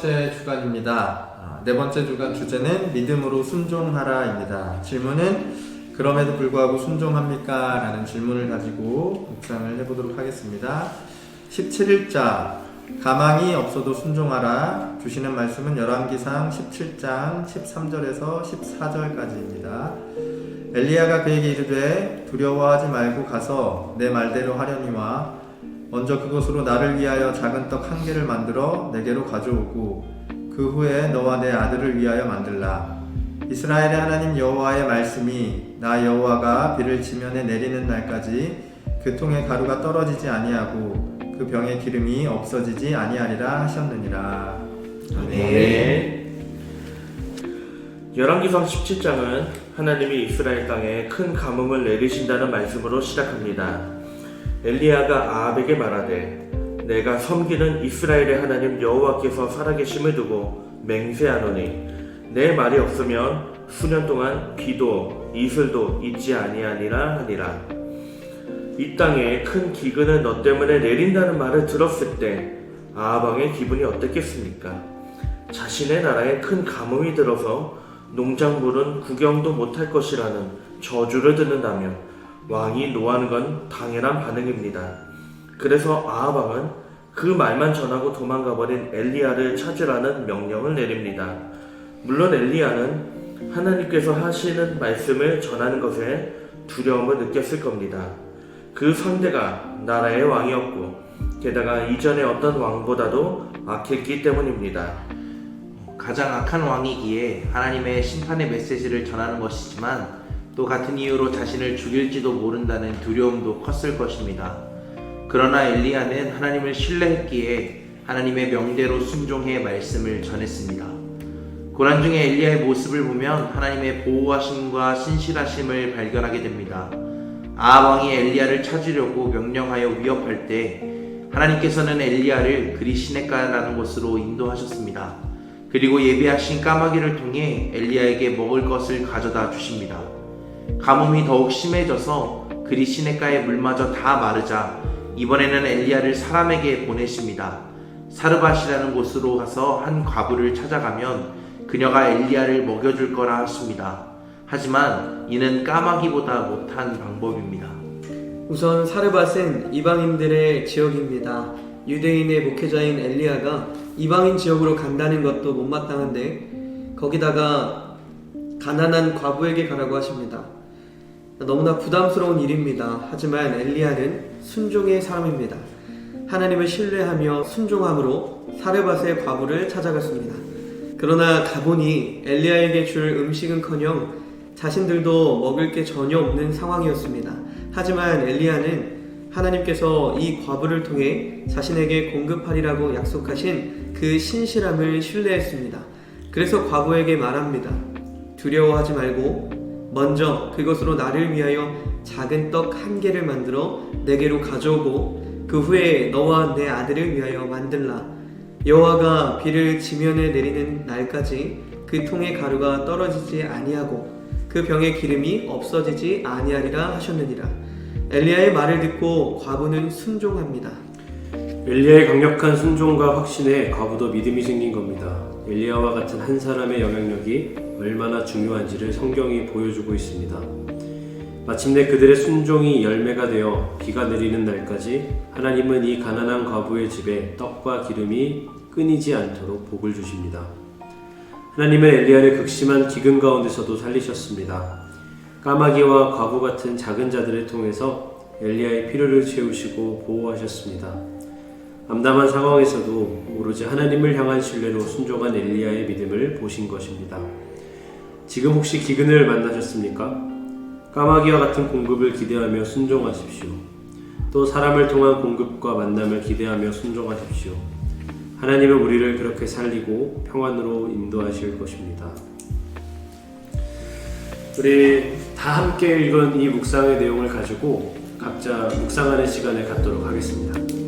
번째 주간입니다. 네 번째 주간 주제는 믿음으로 순종하라입니다. 질문은 그럼에도 불구하고 순종합니까? 라는 질문을 가지고 묵상을 해보도록 하겠습니다. 17일자 가망이 없어도 순종하라 주시는 말씀은 열왕기상 17장 13절에서 14절까지입니다. 엘리야가 그에게 이르되 두려워하지 말고 가서 내 말대로 하려니와 먼저 그곳으로 나를 위하여 작은 떡 한 개를 만들어 내게로 가져오고 그 후에 너와 내 아들을 위하여 만들라. 이스라엘의 하나님 여호와의 말씀이 나 여호와가 비를 지면에 내리는 날까지 그 통에 가루가 떨어지지 아니하고 그 병의 기름이 없어지지 아니하리라 하셨느니라. 아멘. 열왕기상 17장은 하나님이 이스라엘 땅에 큰 가뭄을 내리신다는 말씀으로 시작합니다. 엘리야가 아합에게 말하되 내가 섬기는 이스라엘의 하나님 여호와께서 살아계심을 두고 맹세하노니 내 말이 없으면 수년 동안 비도 이슬도 있지 아니하니라 하니라. 이 땅에 큰 기근을 너 때문에 내린다는 말을 들었을 때 아합 왕의 기분이 어땠겠습니까? 자신의 나라에 큰 가뭄이 들어서 농작물은 구경도 못할 것이라는 저주를 듣는다면 왕이 노하는 건 당연한 반응입니다. 그래서 아합 왕은 그 말만 전하고 도망가버린 엘리야를 찾으라는 명령을 내립니다. 물론 엘리야는 하나님께서 하시는 말씀을 전하는 것에 두려움을 느꼈을 겁니다. 그 상대가 나라의 왕이었고 게다가 이전의 어떤 왕보다도 악했기 때문입니다. 가장 악한 왕이기에 하나님의 심판의 메시지를 전하는 것이지만 또 같은 이유로 자신을 죽일지도 모른다는 두려움도 컸을 것입니다. 그러나 엘리야는 하나님을 신뢰했기에 하나님의 명대로 순종해 말씀을 전했습니다. 고난 중에 엘리야의 모습을 보면 하나님의 보호하심과 신실하심을 발견하게 됩니다. 아합 왕이 엘리야를 찾으려고 명령하여 위협할 때 하나님께서는 엘리야를 그리 시내가라는 곳으로 인도하셨습니다. 그리고 예비하신 까마귀를 통해 엘리야에게 먹을 것을 가져다 주십니다. 가뭄이 더욱 심해져서 그리 시내가의 물마저 다 마르자 이번에는 엘리야를 사람에게 보내십니다. 사르밧이라는 곳으로 가서 한 과부를 찾아가면 그녀가 엘리야를 먹여줄 거라 하십니다. 하지만 이는 까마귀보다 못한 방법입니다. 우선 사르밧은 이방인들의 지역입니다. 유대인의 목회자인 엘리야가 이방인 지역으로 간다는 것도 못마땅한데 거기다가 가난한 과부에게 가라고 하십니다. 너무나 부담스러운 일입니다. 하지만 엘리야는 순종의 사람입니다. 하나님을 신뢰하며 순종함으로 사르밧의 과부를 찾아갔습니다. 그러나 가보니 엘리야에게 줄 음식은커녕 자신들도 먹을 게 전혀 없는 상황이었습니다. 하지만 엘리야는 하나님께서 이 과부를 통해 자신에게 공급하리라고 약속하신 그 신실함을 신뢰했습니다. 그래서 과부에게 말합니다. 두려워하지 말고 먼저 그것으로 나를 위하여 작은 떡 한 개를 만들어 내게로 가져오고 그 후에 너와 내 아들을 위하여 만들라. 여호와가 비를 지면에 내리는 날까지 그 통의 가루가 떨어지지 아니하고 그 병의 기름이 없어지지 아니하리라 하셨느니라. 엘리야의 말을 듣고 과부는 순종합니다. 엘리야의 강력한 순종과 확신에 과부도 믿음이 생긴 겁니다. 엘리야와 같은 한 사람의 영향력이 얼마나 중요한지를 성경이 보여주고 있습니다. 마침내 그들의 순종이 열매가 되어 비가 내리는 날까지 하나님은 이 가난한 과부의 집에 떡과 기름이 끊이지 않도록 복을 주십니다. 하나님은 엘리야를 극심한 기근 가운데서도 살리셨습니다. 까마귀와 과부 같은 작은 자들을 통해서 엘리야의 필요를 채우시고 보호하셨습니다. 암담한 상황에서도 오로지 하나님을 향한 신뢰로 순종한 엘리야의 믿음을 보신 것입니다. 지금 혹시 기근을 만나셨습니까? 까마귀와 같은 공급을 기대하며 순종하십시오. 또 사람을 통한 공급과 만남을 기대하며 순종하십시오. 하나님은 우리를 그렇게 살리고 평안으로 인도하실 것입니다. 우리 다 함께 읽은 이 묵상의 내용을 가지고 각자 묵상하는 시간을 갖도록 하겠습니다.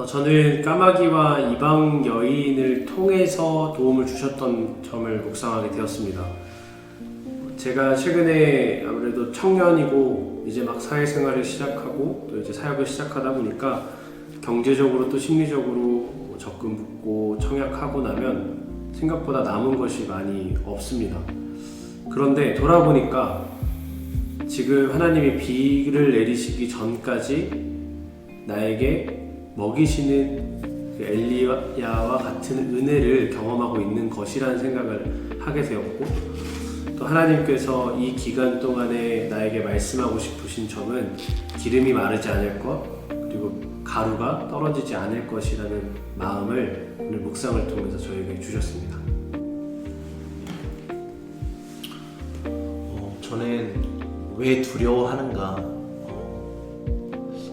저는 까마귀와 이방 여인을 통해서 도움을 주셨던 점을 묵상하게 되었습니다. 제가 최근에 아무래도 청년이고 이제 막 사회생활을 시작하고 또 이제 사역을 시작하다 보니까 경제적으로 또 심리적으로 적금 붓고 청약하고 나면 생각보다 남은 것이 많이 없습니다. 그런데 돌아보니까 지금 하나님이 비를 내리시기 전까지 나에게 먹이시는 그 엘리야와 같은 은혜를 경험하고 있는 것이라는 생각을 하게 되었고, 또 하나님께서 이 기간 동안에 나에게 말씀하고 싶으신 점은 기름이 마르지 않을 것, 그리고 가루가 떨어지지 않을 것이라는 마음을 오늘 묵상을 통해서 저에게 주셨습니다. 저는 왜 두려워하는가?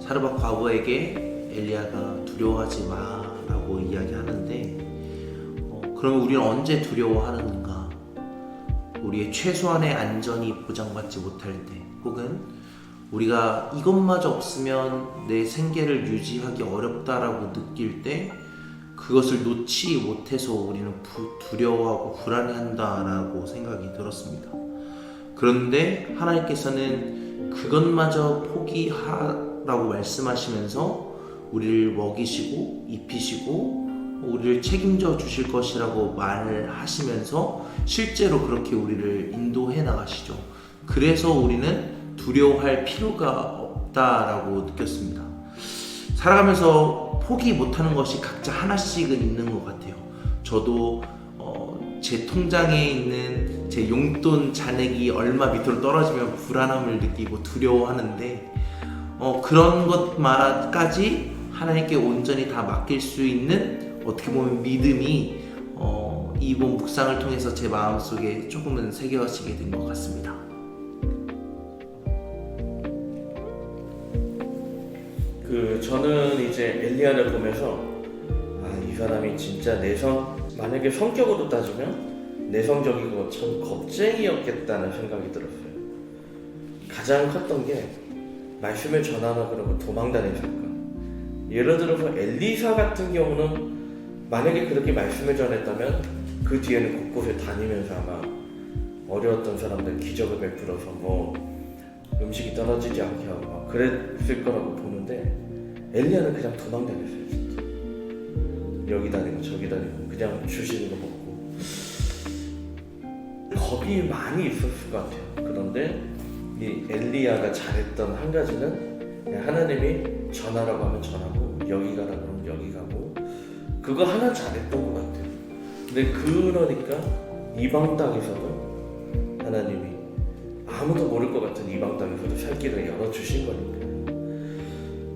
사르밧 과부에게 엘리야가 두려워하지 마라고 이야기하는데, 그러면 우리는 언제 두려워하는가? 우리의 최소한의 안전이 보장받지 못할 때, 혹은 우리가 이것마저 없으면 내 생계를 유지하기 어렵다라고 느낄 때 그것을 놓지 못해서 우리는 두려워하고 불안해한다라고 생각이 들었습니다. 그런데 하나님께서는 그것마저 포기하라고 말씀하시면서 우리를 먹이시고 입히시고 우리를 책임져 주실 것이라고 말하시면서 실제로 그렇게 우리를 인도해 나가시죠. 그래서 우리는 두려워할 필요가 없다라고 느꼈습니다. 살아가면서 포기 못하는 것이 각자 하나씩은 있는 것 같아요. 저도 제 통장에 있는 제 용돈 잔액이 얼마 밑으로 떨어지면 불안함을 느끼고 두려워하는데, 그런 것까지 하나님께 온전히 다 맡길 수 있는 어떻게 보면 믿음이 이번 묵상을 통해서 제 마음속에 조금은 새겨지게 된 것 같습니다. 저는 이제 엘리야를 보면서 이 사람이 진짜 만약에 성격으로 따지면 내성적이고 참 겁쟁이였겠다는 생각이 들었어요. 가장 컸던 게 말씀을 전하라 그러고 도망다니는 사건. 예를 들어서 엘리사 같은 경우는 만약에 그렇게 말씀을 전했다면 그 뒤에는 곳곳에 다니면서 아마 어려웠던 사람들 기적을 베풀어서 음식이 떨어지지 않게 하고 막 그랬을 거라고 보는데, 엘리야는 그냥 도망다녔어요. 진짜 여기 다니고 저기 다니고 그냥 주시는 거 먹고 겁이 많이 있었을 것 같아요. 그런데 이 엘리야가 잘했던 한 가지는 그냥 하나님이 전하라고 하면 전하고 여기 가라고 하면 여기 가고, 그거 하나 잘했던 것 같아요. 근데 그러니까 이방 땅에서도 하나님이 아무도 모를 것 같은 이방 땅에서도 살 길을 열어주신 거니까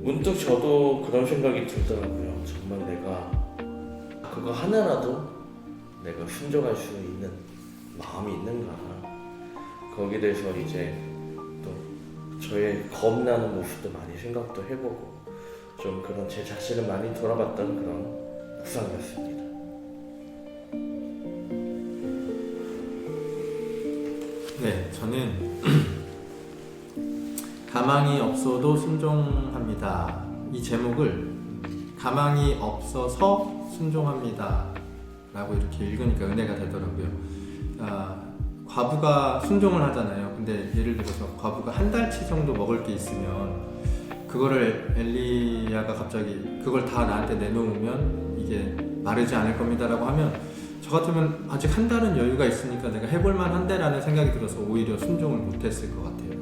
문득 저도 그런 생각이 들더라고요. 정말 내가 그거 하나라도 내가 순종할 수 있는 마음이 있는가. 거기에 대해서 이제 또 저의 겁나는 모습도 많이 생각도 해보고 좀 그런 제 자신을 많이 돌아봤던 그런 묵상이었습니다. 네, 저는 가망이 없어도 순종합니다. 이 제목을 가망이 없어서 순종합니다 라고 이렇게 읽으니까 은혜가 되더라고요. 과부가 순종을 하잖아요. 근데 예를 들어서 과부가 한 달치 정도 먹을 게 있으면 그거를 엘리야가 갑자기 그걸 다 나한테 내놓으면 이게 마르지 않을 겁니다 라고 하면 저 같으면 아직 한 달은 여유가 있으니까 내가 해볼만 한데 라는 생각이 들어서 오히려 순종을 못했을 것 같아요.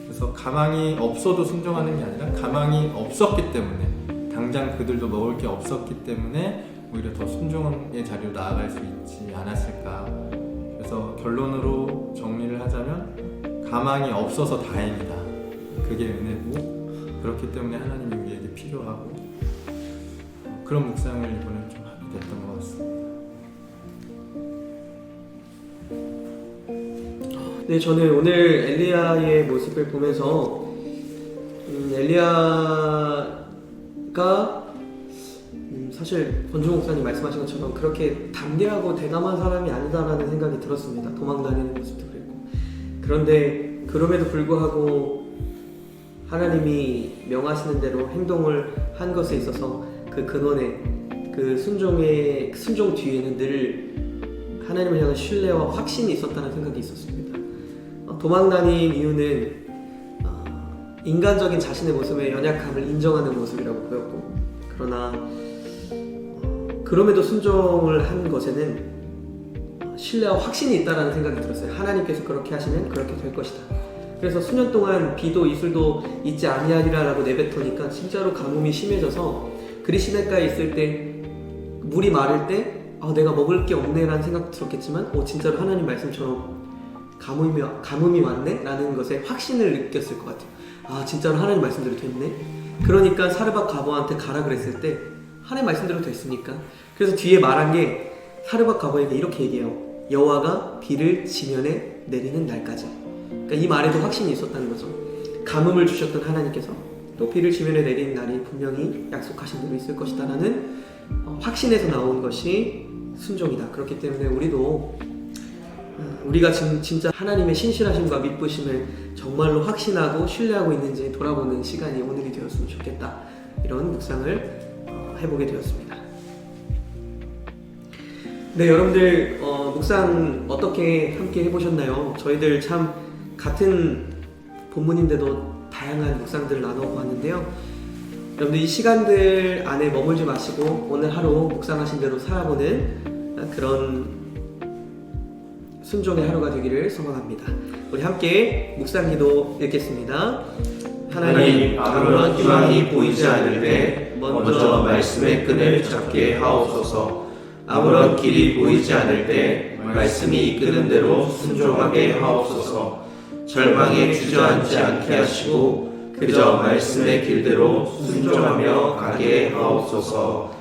그래서 가망이 없어도 순종하는 게 아니라 가망이 없었기 때문에, 당장 그들도 먹을 게 없었기 때문에 오히려 더 순종의 자리로 나아갈 수 있지 않았을까. 그래서 결론으로 정리를 하자면 가망이 없어서 다행이다. 그게 은혜고, 그렇기 때문에 하나님이 우리에게 필요하고, 그런 묵상을 이번에 좀 하게 됐던 것 같습니다. 네, 저는 오늘 엘리야의 모습을 보면서 엘리야가 사실 권중 목사님 말씀하신 것처럼 그렇게 담대하고 대담한 사람이 아니다라는 생각이 들었습니다. 도망다니는 모습도 그랬고, 그런데 그럼에도 불구하고 하나님이 명하시는 대로 행동을 한 것에 있어서 그 근원에 그 순종 뒤에는 늘 하나님을 향한 신뢰와 확신이 있었다는 생각이 있었습니다. 도망다닌 이유는 인간적인 자신의 모습의 연약함을 인정하는 모습이라고 보였고, 그러나 그럼에도 순종을 한 것에는 신뢰와 확신이 있다는 생각이 들었어요. 하나님께서 그렇게 하시면 그렇게 될 것이다. 그래서 수년 동안 비도 이슬도 있지 아니하리라라고 내뱉으니까 진짜로 가뭄이 심해져서 그리시네가에 있을 때 물이 마를 때 내가 먹을 게 없네라는 생각도 들었겠지만 진짜로 하나님 말씀처럼 가뭄이 왔네? 라는 것에 확신을 느꼈을 것 같아요. 진짜로 하나님 말씀대로 됐네? 그러니까 사르밧 가보한테 가라 그랬을 때 하나님 말씀대로 됐으니까. 그래서 뒤에 말한 게 사르밧 가보에게 이렇게 얘기해요. 여호와가 비를 지면에 내리는 날까지. 그러니까 이 말에도 확신이 있었다는 거죠. 가뭄을 주셨던 하나님께서 또 비를 지면에 내리는 날이 분명히 약속하신 대로 있을 것이다 라는 확신에서 나온 것이 순종이다. 그렇기 때문에 우리가 지금 진짜 하나님의 신실하심과 믿부심을 정말로 확신하고 신뢰하고 있는지 돌아보는 시간이 오늘이 되었으면 좋겠다. 이런 묵상을 해보게 되었습니다. 네, 여러분들 묵상 어떻게 함께 해보셨나요? 저희들 참 같은 본문인데도 다양한 묵상들을 나눠보았는데요. 여러분들 이 시간들 안에 머물지 마시고 오늘 하루 묵상하신 대로 살아보는 그런 순종의 하루가 되기를 소망합니다. 우리 함께 묵상기도 읽겠습니다. 하나님, 아무런 희망이 보이지 않을 때 먼저 말씀의 끈을 잡게 하옵소서. 아무런 길이 보이지 않을 때 말씀이 이끄는 대로 순종하게 하옵소서. 절망에 주저앉지 않게 하시고 그저 말씀의 길대로 순종하며 가게 하옵소서.